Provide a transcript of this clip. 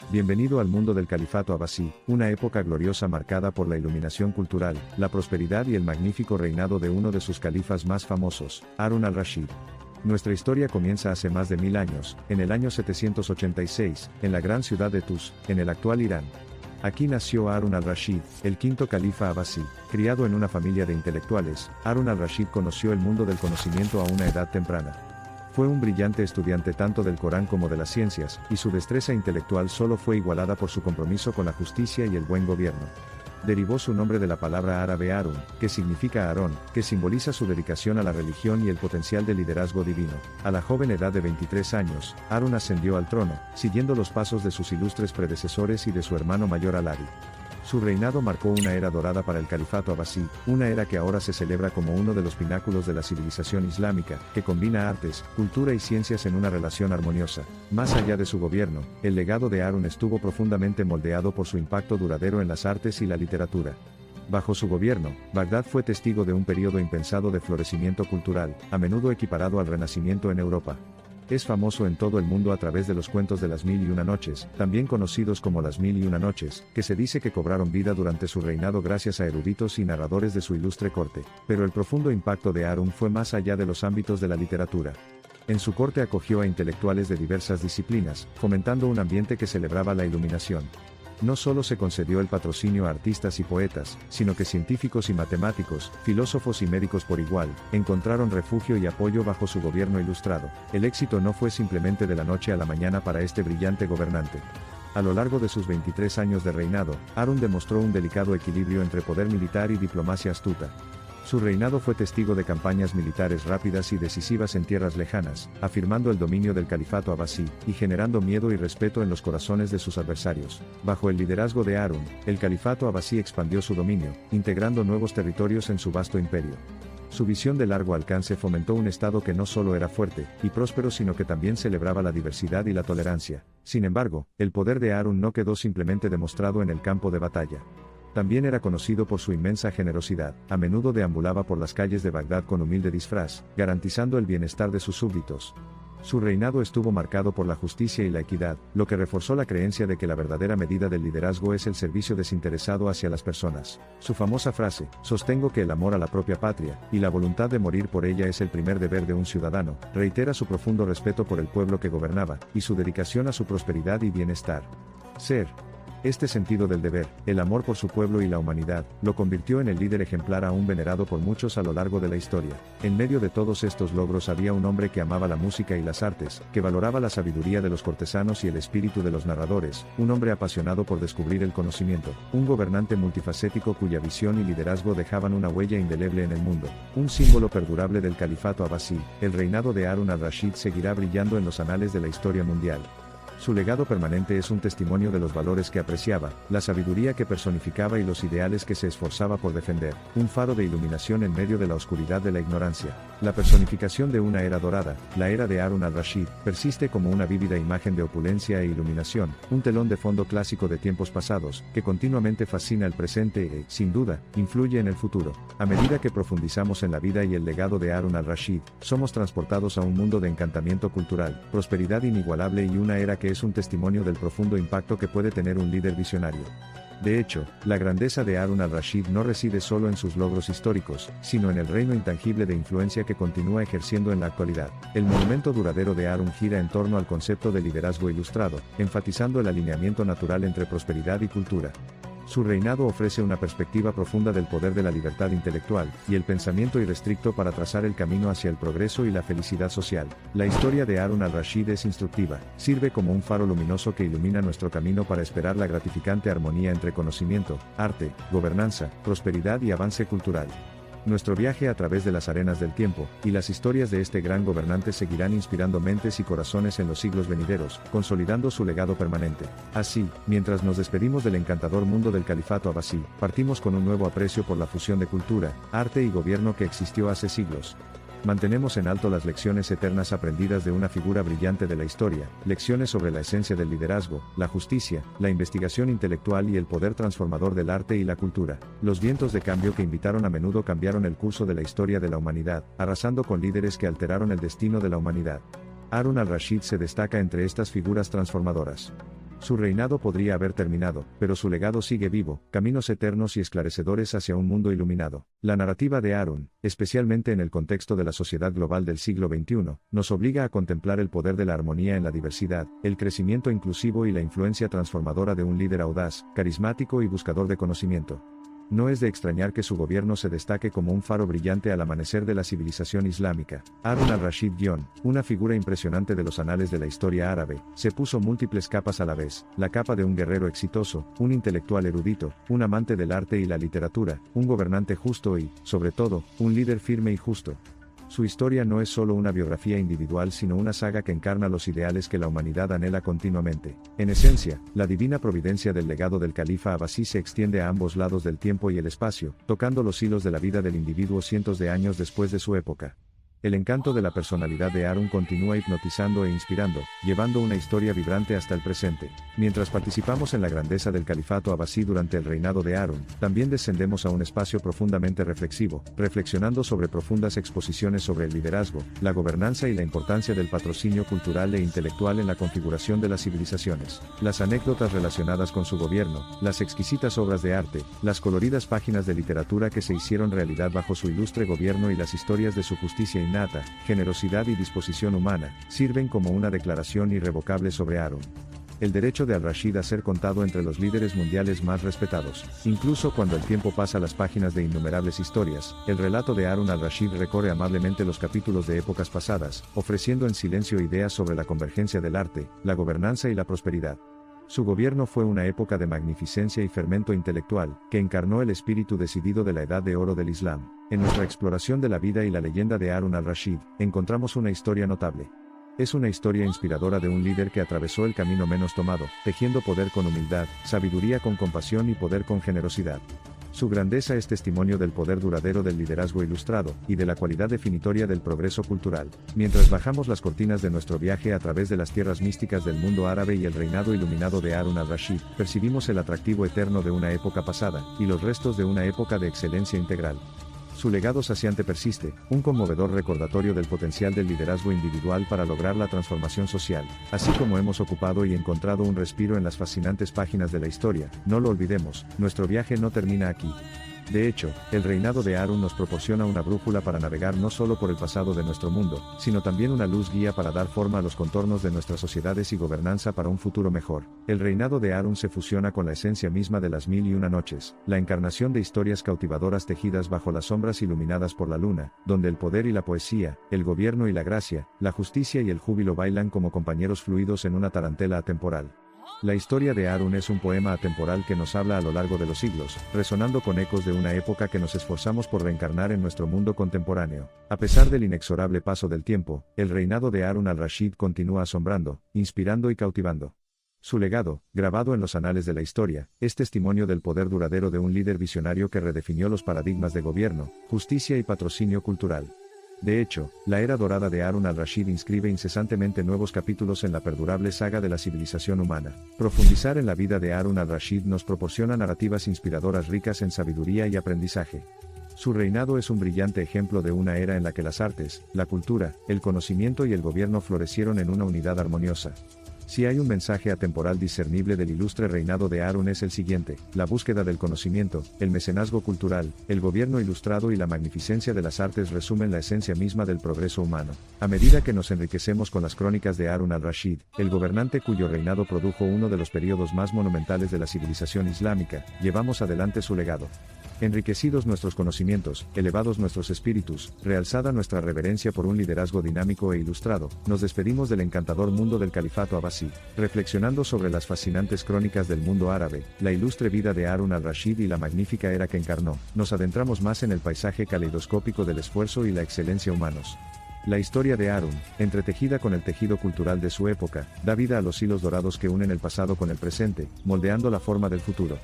Bienvenido al mundo del Califato Abbasí, una época gloriosa marcada por la iluminación cultural, la prosperidad y el magnífico reinado de uno de sus califas más famosos, Harun al-Rashid. Nuestra historia comienza hace más de 1000 años, en el año 786, en la gran ciudad de Tus, en el actual Irán. Aquí nació Harun al-Rashid, el quinto califa abbasí. Criado en una familia de intelectuales, Harun al-Rashid conoció el mundo del conocimiento a una edad temprana. Fue un brillante estudiante tanto del Corán como de las ciencias, y su destreza intelectual solo fue igualada por su compromiso con la justicia y el buen gobierno. Derivó su nombre de la palabra árabe Harun, que significa Aarón, que simboliza su dedicación a la religión y el potencial de liderazgo divino. A la joven edad de 23 años, Harun ascendió al trono, siguiendo los pasos de sus ilustres predecesores y de su hermano mayor Alari. Su reinado marcó una era dorada para el califato abbasí, una era que ahora se celebra como uno de los pináculos de la civilización islámica, que combina artes, cultura y ciencias en una relación armoniosa. Más allá de su gobierno, el legado de Harun estuvo profundamente moldeado por su impacto duradero en las artes y la literatura. Bajo su gobierno, Bagdad fue testigo de un periodo impensado de florecimiento cultural, a menudo equiparado al Renacimiento en Europa. Es famoso en todo el mundo a través de los cuentos de las Mil y Una Noches, también conocidos como las Mil y Una Noches, que se dice que cobraron vida durante su reinado gracias a eruditos y narradores de su ilustre corte. Pero el profundo impacto de Harun fue más allá de los ámbitos de la literatura. En su corte acogió a intelectuales de diversas disciplinas, fomentando un ambiente que celebraba la iluminación. No solo se concedió el patrocinio a artistas y poetas, sino que científicos y matemáticos, filósofos y médicos por igual, encontraron refugio y apoyo bajo su gobierno ilustrado. El éxito no fue simplemente de la noche a la mañana para este brillante gobernante. A lo largo de sus 23 años de reinado, Harun demostró un delicado equilibrio entre poder militar y diplomacia astuta. Su reinado fue testigo de campañas militares rápidas y decisivas en tierras lejanas, afirmando el dominio del califato abbasí, y generando miedo y respeto en los corazones de sus adversarios. Bajo el liderazgo de Harun, el califato abbasí expandió su dominio, integrando nuevos territorios en su vasto imperio. Su visión de largo alcance fomentó un estado que no solo era fuerte y próspero sino que también celebraba la diversidad y la tolerancia. Sin embargo, el poder de Harun no quedó simplemente demostrado en el campo de batalla. También era conocido por su inmensa generosidad, a menudo deambulaba por las calles de Bagdad con humilde disfraz, garantizando el bienestar de sus súbditos. Su reinado estuvo marcado por la justicia y la equidad, lo que reforzó la creencia de que la verdadera medida del liderazgo es el servicio desinteresado hacia las personas. Su famosa frase, "Sostengo que el amor a la propia patria, y la voluntad de morir por ella es el primer deber de un ciudadano", reitera su profundo respeto por el pueblo que gobernaba, y su dedicación a su prosperidad y bienestar. Este sentido del deber, el amor por su pueblo y la humanidad, lo convirtió en el líder ejemplar aún venerado por muchos a lo largo de la historia. En medio de todos estos logros había un hombre que amaba la música y las artes, que valoraba la sabiduría de los cortesanos y el espíritu de los narradores, un hombre apasionado por descubrir el conocimiento, un gobernante multifacético cuya visión y liderazgo dejaban una huella indeleble en el mundo. Un símbolo perdurable del califato abbasí, el reinado de Harun al-Rashid seguirá brillando en los anales de la historia mundial. Su legado permanente es un testimonio de los valores que apreciaba, la sabiduría que personificaba y los ideales que se esforzaba por defender, un faro de iluminación en medio de la oscuridad de la ignorancia. La personificación de una era dorada, la era de Harun al-Rashid, persiste como una vívida imagen de opulencia e iluminación, un telón de fondo clásico de tiempos pasados, que continuamente fascina el presente e, sin duda, influye en el futuro. A medida que profundizamos en la vida y el legado de Harun al-Rashid, somos transportados a un mundo de encantamiento cultural, prosperidad inigualable y una era que es un testimonio del profundo impacto que puede tener un líder visionario. De hecho, la grandeza de Harun al-Rashid no reside solo en sus logros históricos, sino en el reino intangible de influencia que continúa ejerciendo en la actualidad. El monumento duradero de Harun gira en torno al concepto de liderazgo ilustrado, enfatizando el alineamiento natural entre prosperidad y cultura. Su reinado ofrece una perspectiva profunda del poder de la libertad intelectual, y el pensamiento irrestricto para trazar el camino hacia el progreso y la felicidad social. La historia de Harun al-Rashid es instructiva, sirve como un faro luminoso que ilumina nuestro camino para esperar la gratificante armonía entre conocimiento, arte, gobernanza, prosperidad y avance cultural. Nuestro viaje a través de las arenas del tiempo, y las historias de este gran gobernante seguirán inspirando mentes y corazones en los siglos venideros, consolidando su legado permanente. Así, mientras nos despedimos del encantador mundo del califato abbasí, partimos con un nuevo aprecio por la fusión de cultura, arte y gobierno que existió hace siglos. Mantenemos en alto las lecciones eternas aprendidas de una figura brillante de la historia, lecciones sobre la esencia del liderazgo, la justicia, la investigación intelectual y el poder transformador del arte y la cultura. Los vientos de cambio que invitaron a menudo cambiaron el curso de la historia de la humanidad, arrasando con líderes que alteraron el destino de la humanidad. Harun al-Rashid se destaca entre estas figuras transformadoras. Su reinado podría haber terminado, pero su legado sigue vivo, caminos eternos y esclarecedores hacia un mundo iluminado. La narrativa de Harun, especialmente en el contexto de la sociedad global del siglo XXI, nos obliga a contemplar el poder de la armonía en la diversidad, el crecimiento inclusivo y la influencia transformadora de un líder audaz, carismático y buscador de conocimiento. No es de extrañar que su gobierno se destaque como un faro brillante al amanecer de la civilización islámica. Harun al-Rashid, una figura impresionante de los anales de la historia árabe, se puso múltiples capas a la vez: la capa de un guerrero exitoso, un intelectual erudito, un amante del arte y la literatura, un gobernante justo y, sobre todo, un líder firme y justo. Su historia no es solo una biografía individual, sino una saga que encarna los ideales que la humanidad anhela continuamente. En esencia, la divina providencia del legado del califa abasí se extiende a ambos lados del tiempo y el espacio, tocando los hilos de la vida del individuo cientos de años después de su época. El encanto de la personalidad de Harun continúa hipnotizando e inspirando, llevando una historia vibrante hasta el presente. Mientras participamos en la grandeza del califato abasí durante el reinado de Harun, también descendemos a un espacio profundamente reflexivo, reflexionando sobre profundas exposiciones sobre el liderazgo, la gobernanza y la importancia del patrocinio cultural e intelectual en la configuración de las civilizaciones. Las anécdotas relacionadas con su gobierno, las exquisitas obras de arte, las coloridas páginas de literatura que se hicieron realidad bajo su ilustre gobierno y las historias de su justicia innata, generosidad y disposición humana, sirven como una declaración irrevocable sobre Harun. El derecho de al-Rashid a ser contado entre los líderes mundiales más respetados. Incluso cuando el tiempo pasa las páginas de innumerables historias, el relato de Harun al-Rashid recorre amablemente los capítulos de épocas pasadas, ofreciendo en silencio ideas sobre la convergencia del arte, la gobernanza y la prosperidad. Su gobierno fue una época de magnificencia y fermento intelectual, que encarnó el espíritu decidido de la Edad de Oro del Islam. En nuestra exploración de la vida y la leyenda de Harun al-Rashid, encontramos una historia notable. Es una historia inspiradora de un líder que atravesó el camino menos tomado, tejiendo poder con humildad, sabiduría con compasión y poder con generosidad. Su grandeza es testimonio del poder duradero del liderazgo ilustrado, y de la cualidad definitoria del progreso cultural. Mientras bajamos las cortinas de nuestro viaje a través de las tierras místicas del mundo árabe y el reinado iluminado de Harun al-Rashid, percibimos el atractivo eterno de una época pasada, y los restos de una época de excelencia integral. Su legado saciante persiste, un conmovedor recordatorio del potencial del liderazgo individual para lograr la transformación social. Así como hemos ocupado y encontrado un respiro en las fascinantes páginas de la historia, no lo olvidemos, nuestro viaje no termina aquí. De hecho, el reinado de Harun nos proporciona una brújula para navegar no solo por el pasado de nuestro mundo, sino también una luz guía para dar forma a los contornos de nuestras sociedades y gobernanza para un futuro mejor. El reinado de Harun se fusiona con la esencia misma de las Mil y Una Noches, la encarnación de historias cautivadoras tejidas bajo las sombras iluminadas por la luna, donde el poder y la poesía, el gobierno y la gracia, la justicia y el júbilo bailan como compañeros fluidos en una tarantela atemporal. La historia de Harun es un poema atemporal que nos habla a lo largo de los siglos, resonando con ecos de una época que nos esforzamos por reencarnar en nuestro mundo contemporáneo. A pesar del inexorable paso del tiempo, el reinado de Harun al-Rashid continúa asombrando, inspirando y cautivando. Su legado, grabado en los anales de la historia, es testimonio del poder duradero de un líder visionario que redefinió los paradigmas de gobierno, justicia y patrocinio cultural. De hecho, la era dorada de Harun al-Rashid inscribe incesantemente nuevos capítulos en la perdurable saga de la civilización humana. Profundizar en la vida de Harun al-Rashid nos proporciona narrativas inspiradoras ricas en sabiduría y aprendizaje. Su reinado es un brillante ejemplo de una era en la que las artes, la cultura, el conocimiento y el gobierno florecieron en una unidad armoniosa. Si hay un mensaje atemporal discernible del ilustre reinado de Harun es el siguiente: la búsqueda del conocimiento, el mecenazgo cultural, el gobierno ilustrado y la magnificencia de las artes resumen la esencia misma del progreso humano. A medida que nos enriquecemos con las crónicas de Harun al-Rashid, el gobernante cuyo reinado produjo uno de los períodos más monumentales de la civilización islámica, llevamos adelante su legado. Enriquecidos nuestros conocimientos, elevados nuestros espíritus, realzada nuestra reverencia por un liderazgo dinámico e ilustrado, nos despedimos del encantador mundo del califato abasí, reflexionando sobre las fascinantes crónicas del mundo árabe, la ilustre vida de Harun al-Rashid y la magnífica era que encarnó. Nos adentramos más en el paisaje caleidoscópico del esfuerzo y la excelencia humanos. La historia de Harun, entretejida con el tejido cultural de su época, da vida a los hilos dorados que unen el pasado con el presente, moldeando la forma del futuro.